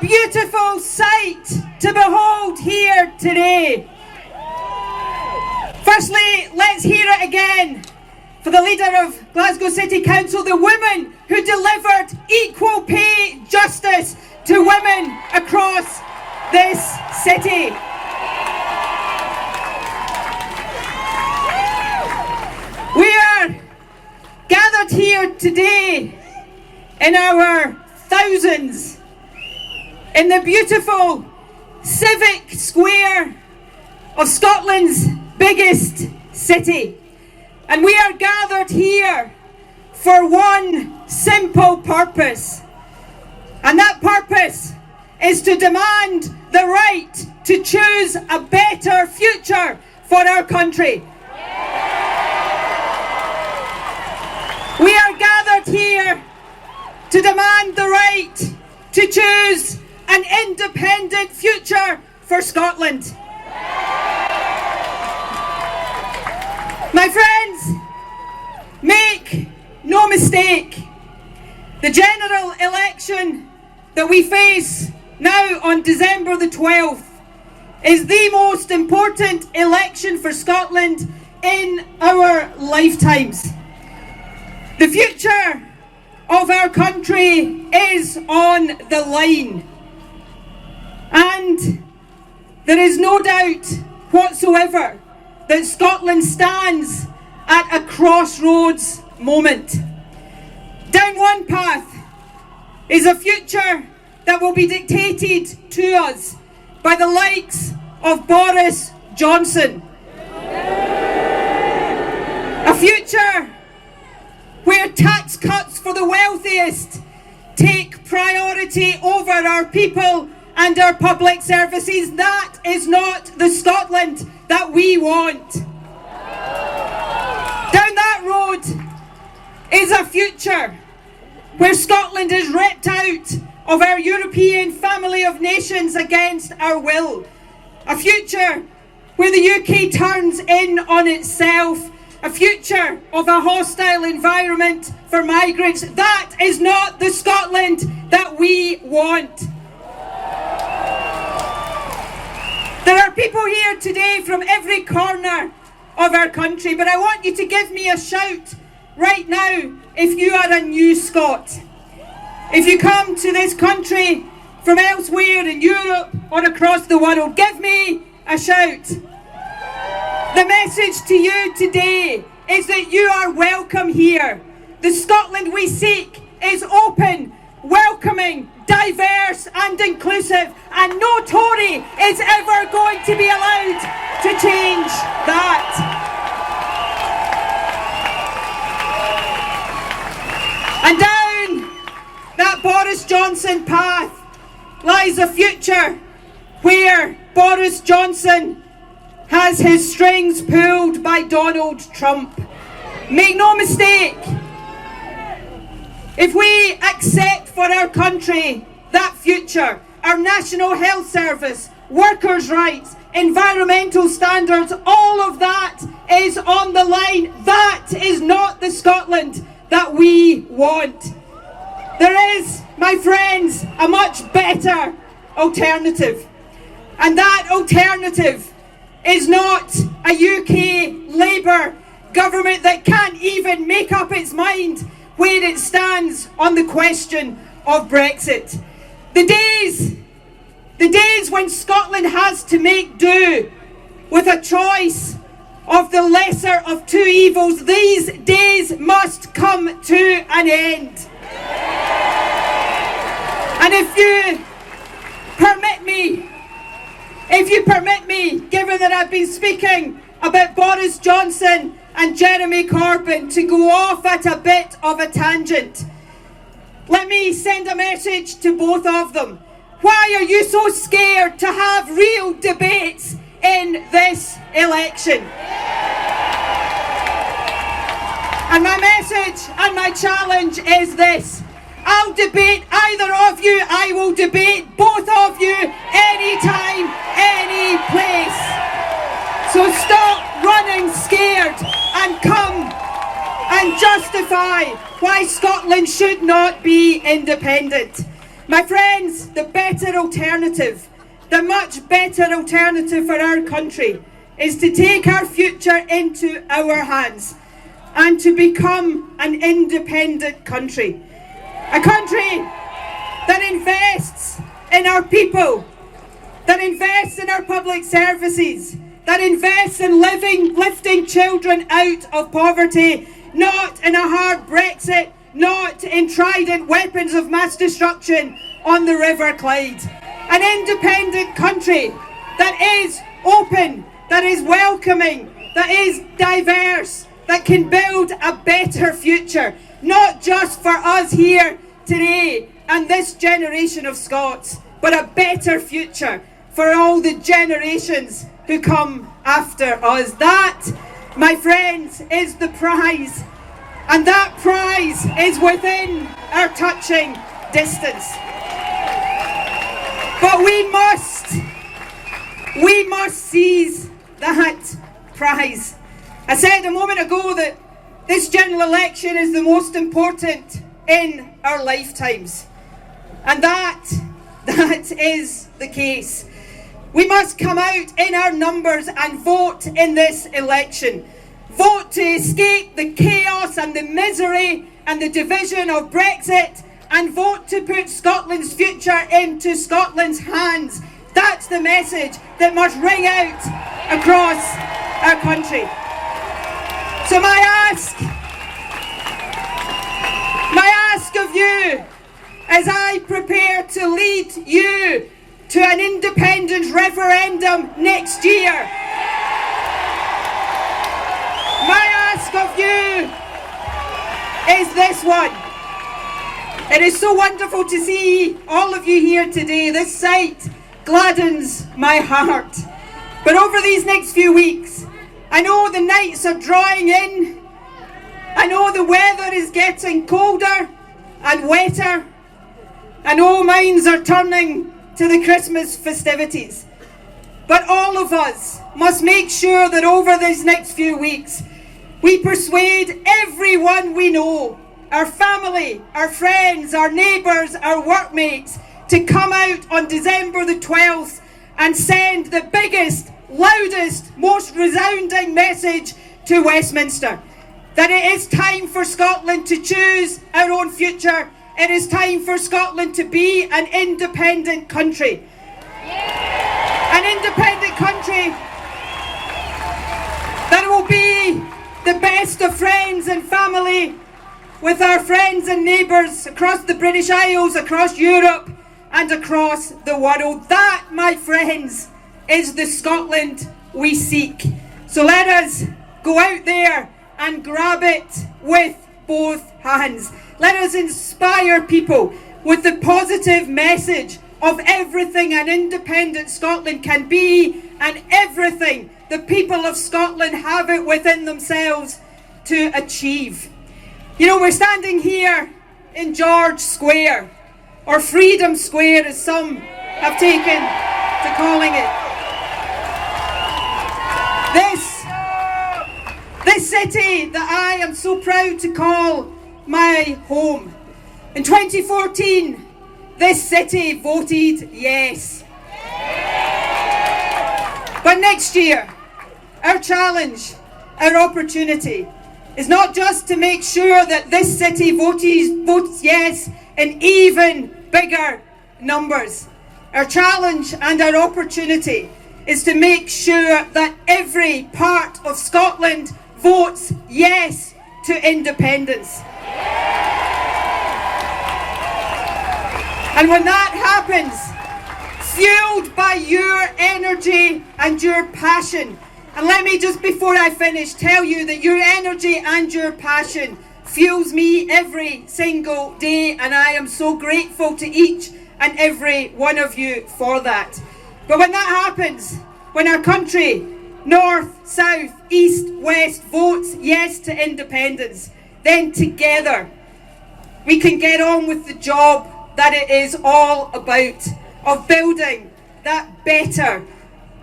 beautiful sight to behold here today. Firstly, let's hear it again for the leader of Glasgow City Council, the woman who delivered equal pay justice to women across this city. We are gathered here today in our thousands in the beautiful civic square of Scotland's biggest city. And we are gathered here for one simple purpose. And that purpose is to demand the right to choose a better future for our country. We are gathered here to demand the right to choose an independent future for Scotland. My friends, make no mistake, the general election that we face now on December the 12th is the most important election for Scotland in our lifetimes. The future of our country is on the line. And there is no doubt whatsoever that Scotland stands at a crossroads moment. Down one path is a future that will be dictated to us by the likes of Boris Johnson. A future where tax cuts for the wealthiest take priority over our people and our public services. That is not the Scotland that we want. Down that road is a future where Scotland is ripped out of our European family of nations against our will. A future where the UK turns in on itself. A future of a hostile environment for migrants. That is not the Scotland that we want. There are people here today from every corner of our country, but I want you to give me a shout right now if you are a new Scot. If you come to this country from elsewhere in Europe or across the world, give me a shout. The message to you today is that you are welcome here. The Scotland we seek is open, welcoming, diverse and inclusive, and no Tory is ever going to be allowed to change that. And down that Boris Johnson path lies a future where Boris Johnson has his strings pulled by Donald Trump. Make no mistake, if we accept for our country that future, our National Health Service, workers' rights, environmental standards, all of that is on the line. That is not the Scotland that we want. There is, my friends, a much better alternative. And that alternative is not a UK Labour government that can't even make up its mind where it stands on the question of Brexit. The days when Scotland has to make do with a choice of the lesser of two evils, these days must come to an end. And if you permit me, given that I've been speaking about Boris Johnson and Jeremy Corbyn, to go off at a bit of a tangent, let me send a message to both of them. Why are you so scared to have real debates in this election? And my message and my challenge is this. I'll debate either of you. I will debate both of you anytime, any place. So stop running scared and come and justify why Scotland should not be independent. My friends, the better alternative, the much better alternative for our country is to take our future into our hands and to become an independent country. A country that invests in our people, that invests in our public services, that invests in lifting children out of poverty, not in a hard Brexit, not in trident weapons of mass destruction on the River Clyde. An independent country that is open, that is welcoming, that is diverse, that can build a better future, not just for us here today and this generation of Scots, but a better future for all the generations who come after us. That, my friends, is the prize. And that prize is within our touching distance. But we must seize that prize. I said a moment ago that this general election is the most important in our lifetimes. And that is the case. We must come out in our numbers and vote in this election. Vote to escape the chaos and the misery and the division of Brexit, and vote to put Scotland's future into Scotland's hands. That's the message that must ring out across our country. So my ask of you, as I prepare to lead you to an independence referendum next year, my ask of you is this one. It is so wonderful to see all of you here today. This sight gladdens my heart. But over these next few weeks, I know the nights are drawing in. I know the weather is getting colder and wetter. I know minds are turning to the Christmas festivities. But all of us must make sure that over these next few weeks, we persuade everyone we know, our family, our friends, our neighbours, our workmates, to come out on December the 12th and send the biggest, loudest, most resounding message to Westminster. That it is time for Scotland to choose our own future. It is time for Scotland to be an independent country. An independent country that will be the best of friends and family with our friends and neighbours across the British Isles, across Europe and across the world. That, my friends, is the Scotland we seek. So let us go out there and grab it with both hands. Let us inspire people with the positive message of everything an independent Scotland can be, and everything the people of Scotland have it within themselves to achieve. You know, we're standing here in George Square, or Freedom Square as some have taken to calling it. This city that I am so proud to call my home. In 2014, this city voted yes. But next year, our challenge, our opportunity, is not just to make sure that this city votes yes in even bigger numbers. Our challenge and our opportunity is to make sure that every part of Scotland votes yes to independence. And when that happens, fueled by your energy and your passion, and let me just before I finish tell you that your energy and your passion fuels me every single day, and I am so grateful to each and every one of you for that. But when that happens, when our country, north, south, east, west, votes yes to independence, then together we can get on with the job that it is all about, of building that better,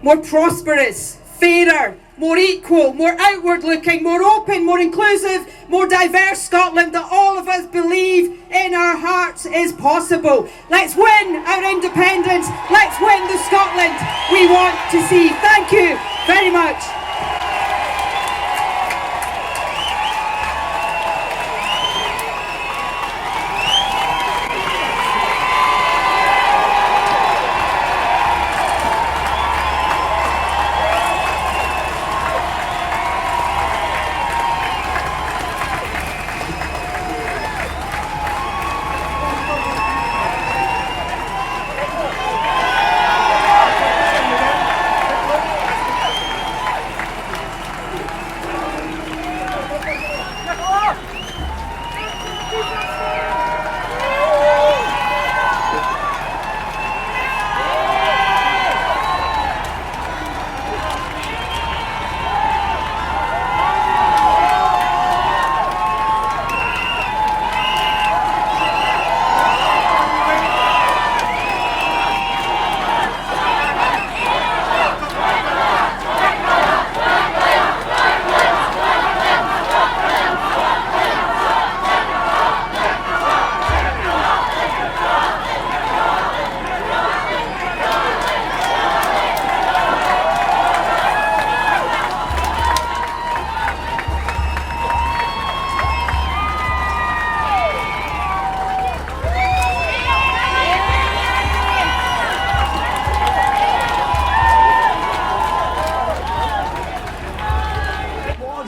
more prosperous, fairer, more equal, more outward looking, more open, more inclusive, more diverse Scotland that all of us believe in our hearts is possible. Let's win our independence. Let's win the Scotland we want to see. Thank you very much.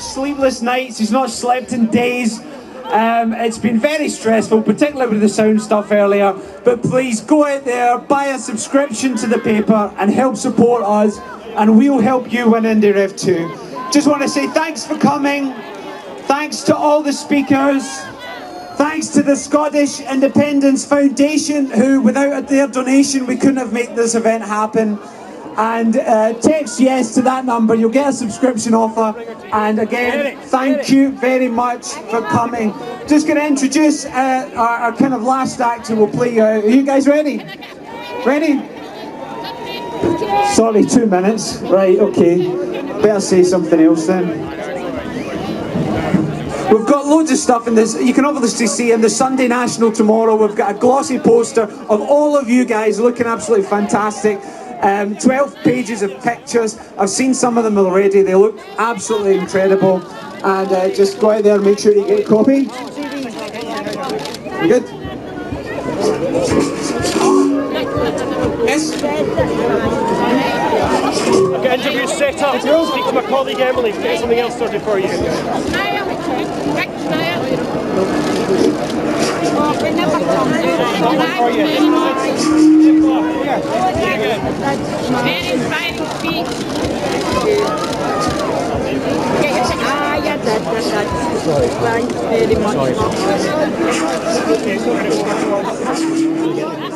Sleepless nights, he's not slept in days. It's been very stressful, particularly with the sound stuff earlier, but please go out there, buy a subscription to the paper and help support us, and we'll help you win IndyRef2. Just want to say thanks for coming, thanks to all the speakers, thanks to the Scottish Independence Foundation, who without their donation we couldn't have made this event happen. And text yes to that number, you'll get a subscription offer. And again, thank you very much for coming. Just going to introduce our kind of last act who will play you out. Are you guys ready? Ready? Sorry, 2 minutes. Right, okay. Better say something else then. We've got loads of stuff in this. You can obviously see in the Sunday National tomorrow, we've got a glossy poster of all of you guys looking absolutely fantastic. 12 pages of pictures. I've seen some of them already. They look absolutely incredible. And just go out there and make sure you get a copy. You good? Yes? I've got interviews set up. Speak to my colleague Emily to get something else sorted for you. Very inspiring speech. Thanks very much.